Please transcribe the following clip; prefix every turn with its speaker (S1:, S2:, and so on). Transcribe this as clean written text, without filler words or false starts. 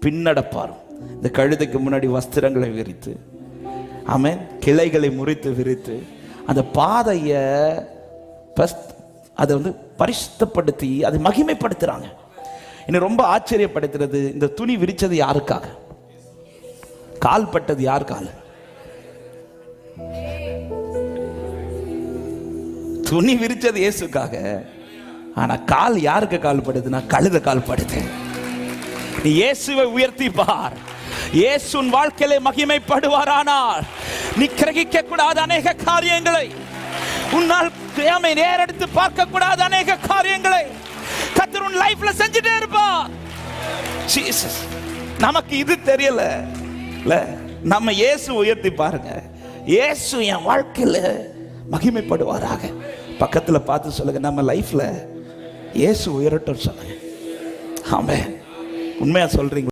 S1: பின்னடப்பாரும். இந்த கழுதைக்கு முன்னாடி வஸ்திரங்களை விரித்து, ஆமென், கிளைகளை முறித்து விரித்து அந்த பாதையை அதை பரிசுத்தப்படுத்தி அதை மகிமைப்படுத்துறாங்க. இன்னும் ரொம்ப ஆச்சரியப்படுத்துறது, இந்த துணி விரிச்சது யாருக்காக? கால் பட்டது யார் கால்? துணி விரிச்சது இயேசுக்காக. ஆனா கால் யாருக்கு கால் படுதுன்னா கழுத கால் படுது. நீ இயேசுவை உயர்த்தி பார், இயேசுவின் வாழ்க்கையிலே மகிமைப்படுவாரானால் நீ கிரகிக்க கூடாத அநேக காரியங்களை, உன்னால் நேரெடுத்து பார்க்க கூடாத அநேக காரியங்களை கர்த்தர் உன் லைஃப்ல செஞ்சுட்டே இருப்பார். ஜீசஸ், நமக்கு இது தெரியல, நம்ம இயேசு உயர்த்தி பாருங்க. இயேசு என் வாழ்க்கையில மகிமைப்படுவாராக. பக்கத்துல பார்த்து சொல்லுங்க, நம்ம லைஃப்ல இயேசு உயரட்டும் சொல்லுங்க. ஆமென். உண்மையா சொல்றீங்க?